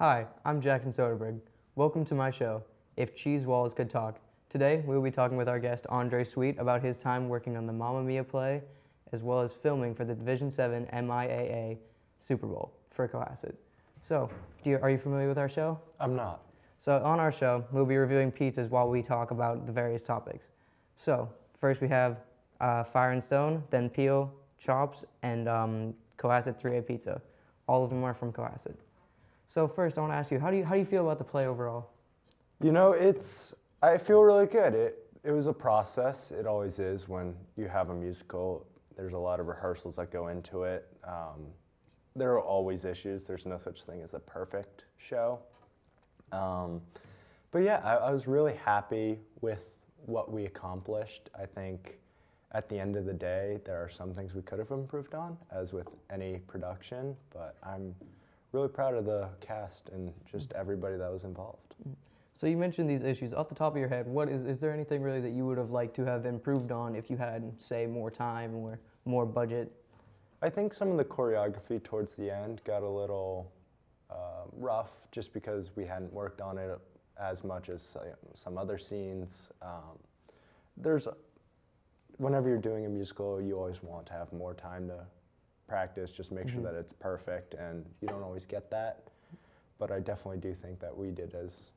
Hi, I'm Jackson Soderberg. Welcome to my show, If Cheese Walls Could Talk. Today, we will be talking with our guest, Andrey Sweet, about his time working on the Mamma Mia play, as well as filming for the Division 7 MIAA Super Bowl for Cohasset. So, are you familiar with our show? I'm not. So, on our show, we'll be reviewing pizzas while we talk about the various topics. So, first we have Fire and Stone, then Peel, Chops, and Cohasset 3A Pizza. All of them are from Cohasset. So first, I want to ask you, how do you feel about the play overall? You know, I feel really good. It was a process. It always is when you have a musical. There's a lot of rehearsals that go into it. There are always issues. There's no such thing as a perfect show. But yeah, I was really happy with what we accomplished. I think at the end of the day, there are some things we could have improved on, as with any production, but I'm really proud of the cast and just everybody that was involved. So you mentioned these issues. Off the top of your head, is there anything really that you would have liked to have improved on if you had, say, more time or more budget? I think some of the choreography towards the end got a little rough just because we hadn't worked on it as much as some other scenes. Whenever you're doing a musical, you always want to have more time to practice, just make sure that it's perfect, and you don't always get that. But I definitely do think that we did as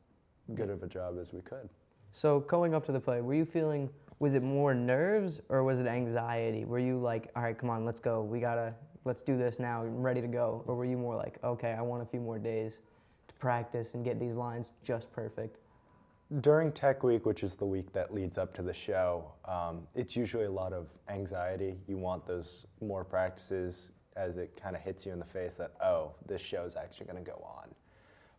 good of a job as we could. So going up to the play, were you feeling, was it more nerves or was it anxiety? Were you like, all right, come on, let's go, let's do this now, I'm ready to go? Or were you more like, okay, I want a few more days to practice and get these lines just perfect? During Tech Week, which is the week that leads up to the show, it's usually a lot of anxiety. You want those more practices as it kind of hits you in the face that, oh, this show is actually going to go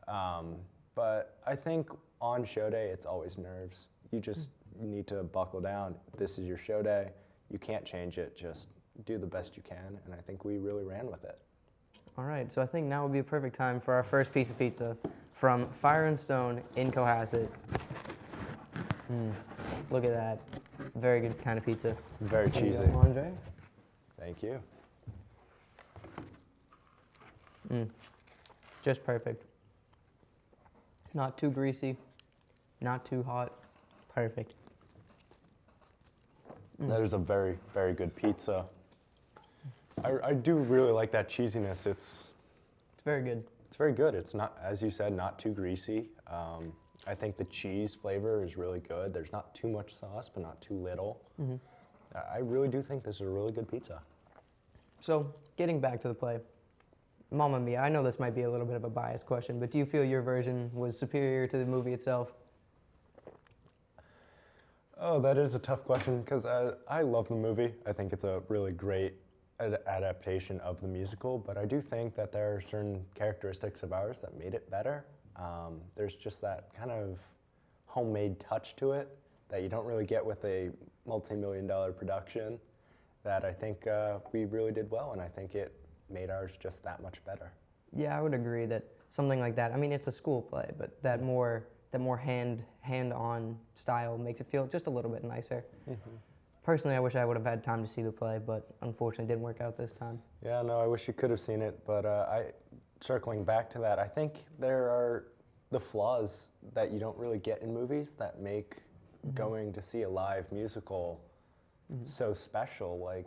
on. But I think on show day, it's always nerves. You just need to buckle down. This is your show day. You can't change it. Just do the best you can. And I think we really ran with it. All right, so I think now would be a perfect time for our first piece of pizza from Fire and Stone in Cohasset. Look at that. Very good kind of pizza. Very cheesy. There you go, Andre. Thank you. Just perfect. Not too greasy, not too hot. Perfect. That is a very, very good pizza. I do really like that cheesiness. It's very good. It's very good. It's not, as you said, not too greasy. I think the cheese flavor is really good. There's not too much sauce, but not too little. I really do think this is a really good pizza. So, getting back to the play, Mamma Mia, I know this might be a little bit of a biased question, but do you feel your version was superior to the movie itself? Oh, that is a tough question because I love the movie. I think it's a really great adaptation of the musical, but I do think that there are certain characteristics of ours that made it better. There's just that kind of homemade touch to it that you don't really get with a multi-million-dollar production that I think we really did well, and I think it made ours just that much better. Yeah, I would agree that something like that, I mean, it's a school play, but that more hand-on style makes it feel just a little bit nicer. Personally, I wish I would have had time to see the play, but unfortunately it didn't work out this time. Yeah, no, I wish you could have seen it, but circling back to that, I think there are the flaws that you don't really get in movies that make going to see a live musical so special. Like,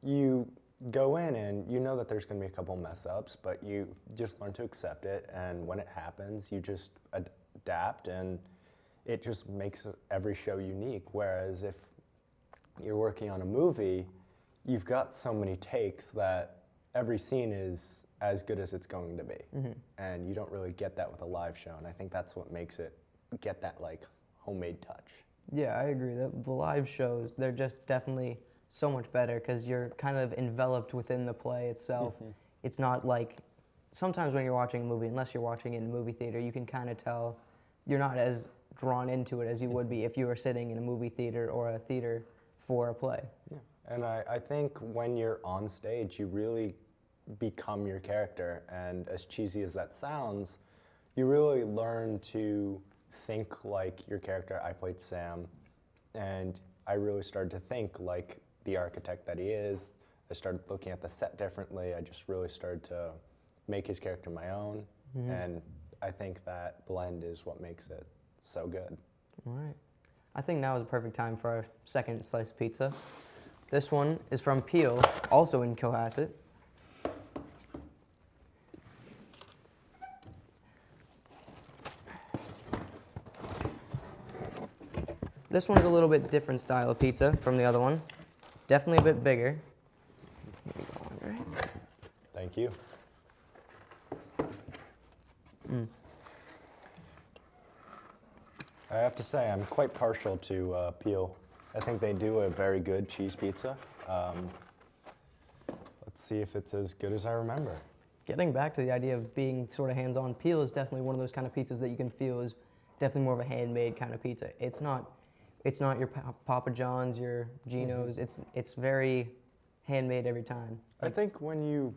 you go in and you know that there's going to be a couple mess ups, but you just learn to accept it, and when it happens, you just adapt, and it just makes every show unique. Whereas if you're working on a movie, you've got so many takes that every scene is as good as it's going to be. And you don't really get that with a live show, and I think that's what makes it get that like homemade touch. Yeah, I agree. The live shows, they're just definitely so much better because you're kind of enveloped within the play itself. It's not like, sometimes when you're watching a movie, unless you're watching it in a movie theater, you can kind of tell you're not as drawn into it as you would be if you were sitting in a movie theater or a theater for a play. Yeah. And I think when you're on stage, you really become your character, and as cheesy as that sounds, you really learn to think like your character. I played Sam, and I really started to think like the architect that he is. I started looking at the set differently. I just really started to make his character my own, and I think that blend is what makes it so good. All right. I think now is a perfect time for our second slice of pizza. This one is from Peel, also in Cohasset. This one's a little bit different style of pizza from the other one. Definitely a bit bigger. Here we go, Andre. Thank you. I have to say, I'm quite partial to Peel. I think they do a very good cheese pizza. Let's see if it's as good as I remember. Getting back to the idea of being sort of hands-on, Peel is definitely one of those kind of pizzas that you can feel is definitely more of a handmade kind of pizza. It's not your Papa John's, your Geno's. It's very handmade every time. I think when you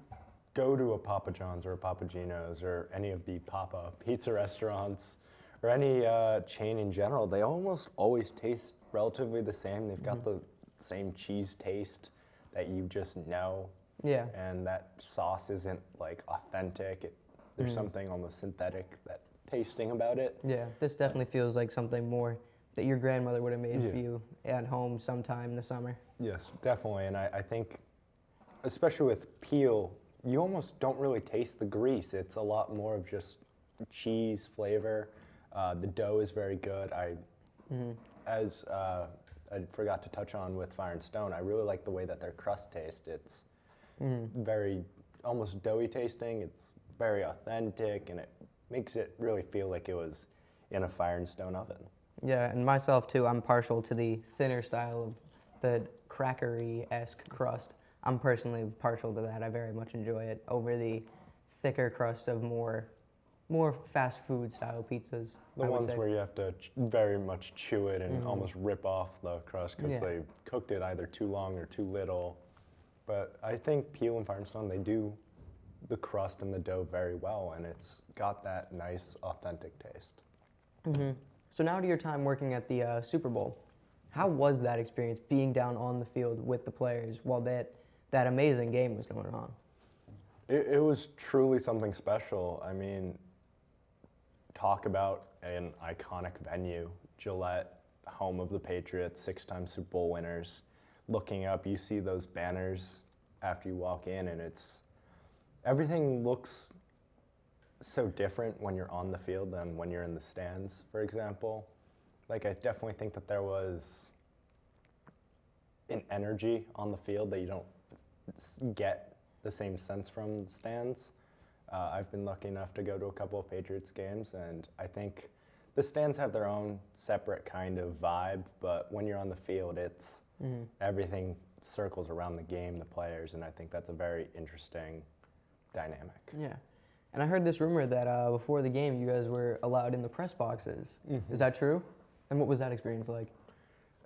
go to a Papa John's or a Papa Gino's or any of the Papa pizza restaurants or any chain in general, they almost always taste relatively the same. They've got the same cheese taste that you just know. Yeah. And that sauce isn't like authentic. There's something almost synthetic that tasting about it. Yeah, this definitely feels like something more that your grandmother would have made for you at home sometime in the summer. Yes, definitely. And I think, especially with Peel, you almost don't really taste the grease. It's a lot more of just cheese flavor. The dough is very good. As I forgot to touch on with Fire and Stone, I really like the way that their crust tastes. It's very almost doughy tasting. It's very authentic, and it makes it really feel like it was in a Fire and Stone oven. Yeah, and myself too, I'm partial to the thinner style of the crackery-esque crust. I'm personally partial to that. I very much enjoy it over the thicker crust of more fast food style pizzas. The ones where you have to very much chew it and almost rip off the crust because they cooked it either too long or too little. But I think Peel and Fire and Stone, they do the crust and the dough very well, and it's got that nice, authentic taste. So now to your time working at the Super Bowl. How was that experience, being down on the field with the players while that amazing game was going on? It was truly something special. I mean, talk about an iconic venue, Gillette, home of the Patriots, 6-time Super Bowl winners. Looking up, you see those banners after you walk in, and everything looks so different when you're on the field than when you're in the stands, for example. Like, I definitely think that there was an energy on the field that you don't get the same sense from the stands. I've been lucky enough to go to a couple of Patriots games, and I think the stands have their own separate kind of vibe, but when you're on the field, it's everything circles around the game, the players, and I think that's a very interesting dynamic. Yeah. And I heard this rumor that before the game, you guys were allowed in the press boxes. Is that true? And what was that experience like?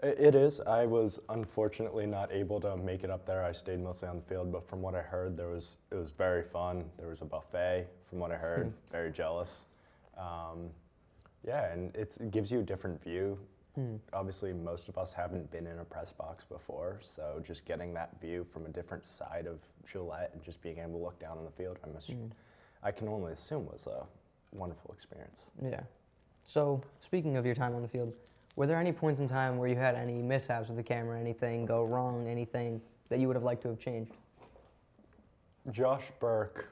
It is. I was unfortunately not able to make it up there. I stayed mostly on the field, but from what I heard, it was very fun. There was a buffet, from what I heard. Very jealous. Yeah, and it gives you a different view. Obviously, most of us haven't been in a press box before, so just getting that view from a different side of Gillette and just being able to look down on the field, I can only assume was a wonderful experience. Yeah. So, speaking of your time on the field, were there any points in time where you had any mishaps with the camera, anything go wrong, anything that you would have liked to have changed? Josh Burke's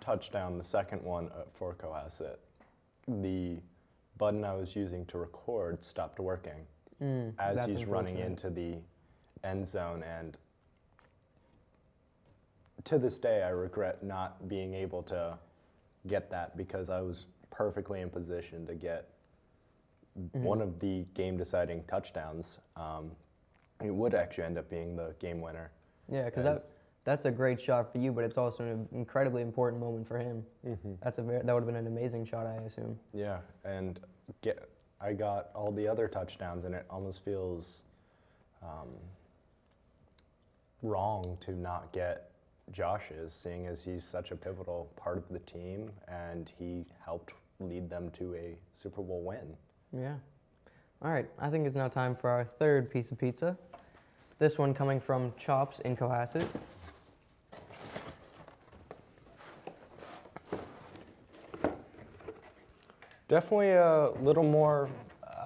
touchdown, the second one for Cohasset, the button I was using to record stopped working as he's running into the end zone, and to this day I regret not being able to get that because I was perfectly in position to get one of the game-deciding touchdowns. It would actually end up being the game winner. Yeah, because that's a great shot for you, but it's also an incredibly important moment for him. That would have been an amazing shot, I assume. Yeah, and I got all the other touchdowns, and it almost feels wrong to not get Josh's, seeing as he's such a pivotal part of the team, and he helped lead them to a Super Bowl win. Yeah. All right, I think it's now time for our third piece of pizza. This one coming from Chops in Cohasset. Definitely a little more,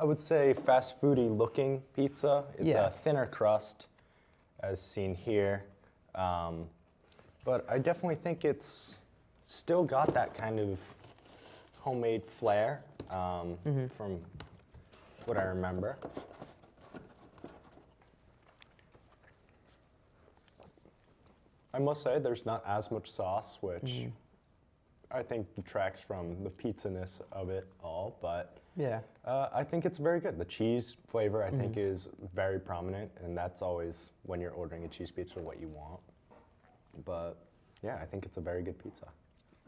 I would say, fast foody looking pizza. It's Yeah. a thinner crust, as seen here. But I definitely think it's still got that kind of homemade flair from what I remember. I must say there's not as much sauce, which I think detracts from the pizza-ness of it all, but Yeah. I think it's very good. The cheese flavor, I think, is very prominent, and that's always, when you're ordering a cheese pizza, what you want. But yeah, I think it's a very good pizza.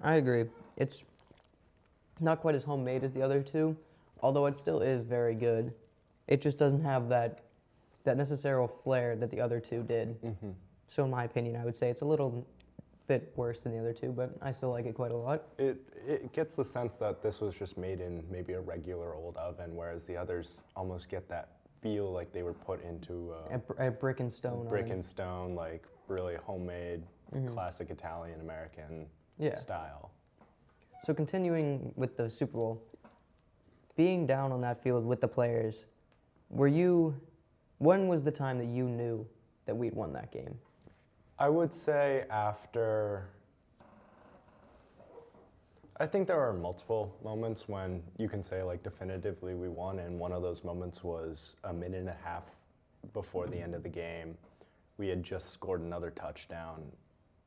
I agree. It's not quite as homemade as the other two, although it still is very good. It just doesn't have that necessary flair that the other two did. So in my opinion, I would say it's a little bit worse than the other two, but I still like it quite a lot. It gets the sense that this was just made in maybe a regular old oven, whereas the others almost get that feel like they were put into A brick and stone. brick oven. and stone, like really homemade, classic Italian American Yeah. style. So continuing with the Super Bowl, being down on that field with the players, when was the time that you knew that we'd won that game? I would say I think there are multiple moments when you can say like definitively we won, and one of those moments was a minute and a half before the end of the game. We had just scored another touchdown,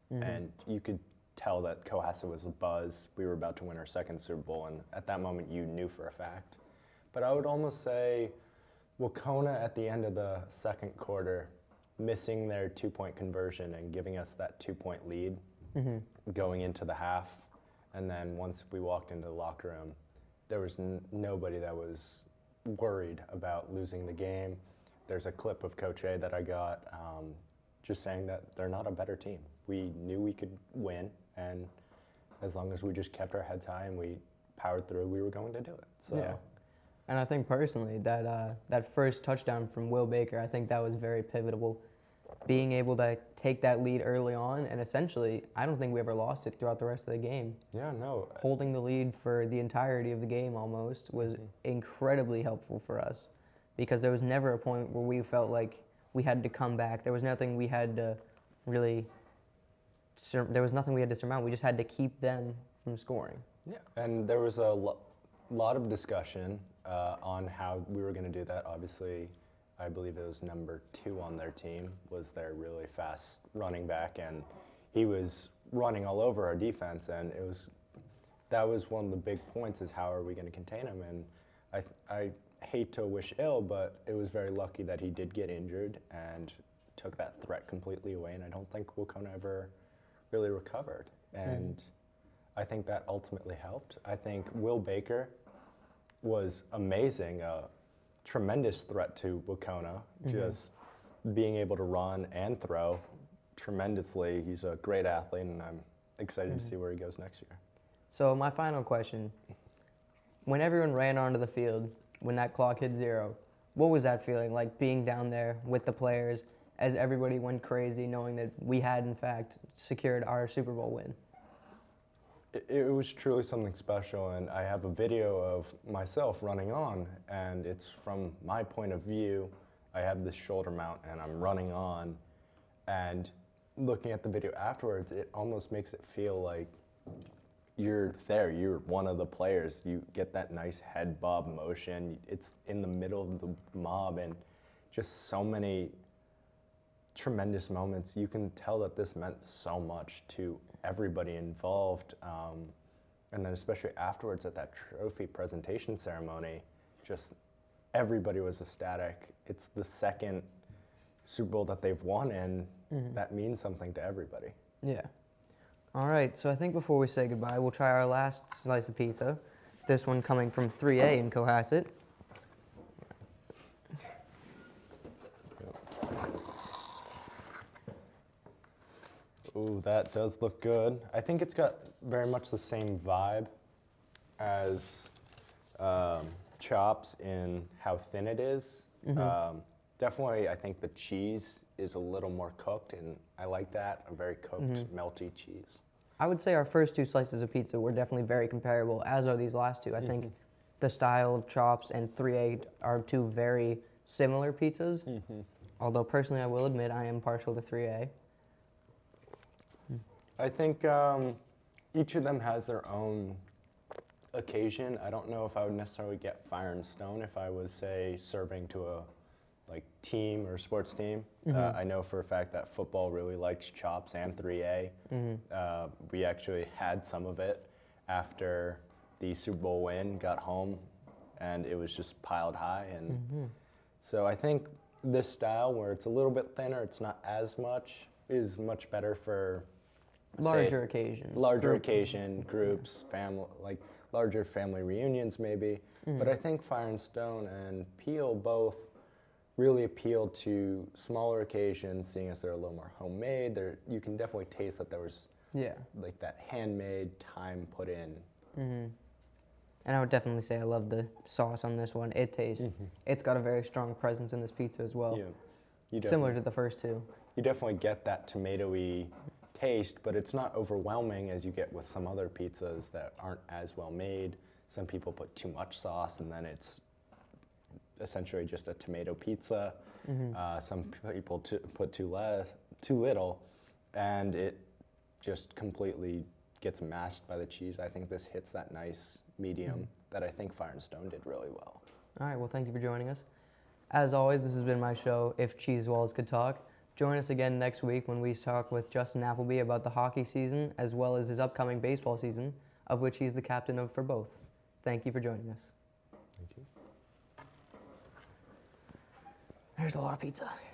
and you could tell that Cohasset was abuzz. We were about to win our second Super Bowl, and at that moment you knew for a fact. But I would almost say Wacona at the end of the second quarter, missing their 2-point conversion and giving us that 2-point lead going into the half. And then once we walked into the locker room, there was nobody that was worried about losing the game. There's a clip of Coach A that I got just saying that they're not a better team. We knew we could win, and as long as we just kept our heads high and we powered through, we were going to do it. So. Yeah. And I think personally that first touchdown from Will Baker, I think that was very pivotal. Being able to take that lead early on, and essentially, I don't think we ever lost it throughout the rest of the game. Yeah, no. Holding the lead for the entirety of the game almost was incredibly helpful for us, because there was never a point where we felt like we had to come back. There was nothing we had to really, there was nothing we had to surmount. We just had to keep them from scoring. Yeah, and there was a lot of discussion on how we were going to do that. Obviously, I believe it was number 2 on their team, was their really fast running back, and he was running all over our defense, and that was one of the big points, is how are we going to contain him. And I hate to wish ill, but it was very lucky that he did get injured and took that threat completely away, and I don't think Wacona ever really recovered. And I think that ultimately helped. I think Will Baker was amazing, a tremendous threat to Wacona, just being able to run and throw tremendously. He's a great athlete, and I'm excited to see where he goes next year. So my final question, when everyone ran onto the field, when that clock hit 0, what was that feeling like, being down there with the players as everybody went crazy knowing that we had in fact secured our Super Bowl win? It was truly something special, and I have a video of myself running on, and it's from my point of view. I have this shoulder mount, and I'm running on, and looking at the video afterwards, it almost makes it feel like you're there, you're one of the players. You get that nice head bob motion. It's in the middle of the mob, and just so many tremendous moments. You can tell that this meant so much to everybody involved, and then especially afterwards at that trophy presentation ceremony, just everybody was ecstatic. It's the second Super Bowl that they've won, and that means something to everybody. Yeah. All right, so I think before we say goodbye, we'll try our last slice of pizza. This one coming from 3A in Cohasset. Ooh, that does look good. I think it's got very much the same vibe as Chops in how thin it is. Definitely, I think the cheese is a little more cooked, and I like that, a very cooked, melty cheese. I would say our first 2 slices of pizza were definitely very comparable, as are these last 2. I think the style of chops and 3A are two very similar pizzas. Although personally, I will admit I am partial to 3A. I think each of them has their own occasion. I don't know if I would necessarily get Fire and Stone if I was, say, serving to a team or sports team. I know for a fact that football really likes chops and 3A. We actually had some of it after the Super Bowl win, got home, and it was just piled high. And so I think this style, where it's a little bit thinner, it's not as much, is much better for Larger occasions. Larger occasion, groups, family, larger family reunions maybe. But I think Fire and Stone and Peel both really appeal to smaller occasions, seeing as they're a little more homemade. You can definitely taste that there was that handmade time put in. And I would definitely say I love the sauce on this one. It tastes, it's got a very strong presence in this pizza as well. Similar to the first two. You definitely get that tomatoey taste, but it's not overwhelming as you get with some other pizzas that aren't as well made. Some people put too much sauce and then it's essentially just a tomato pizza. Some people put too little, and it just completely gets masked by the cheese. I think this hits that nice medium that I think Fire and Stone did really well. All right, well, thank you for joining us. As always, this has been my show, If Cheese Walls Could Talk. Join us again next week when we talk with Justin Appleby about the hockey season as well as his upcoming baseball season, of which he's the captain of for both. Thank you for joining us. Thank you. There's a lot of pizza.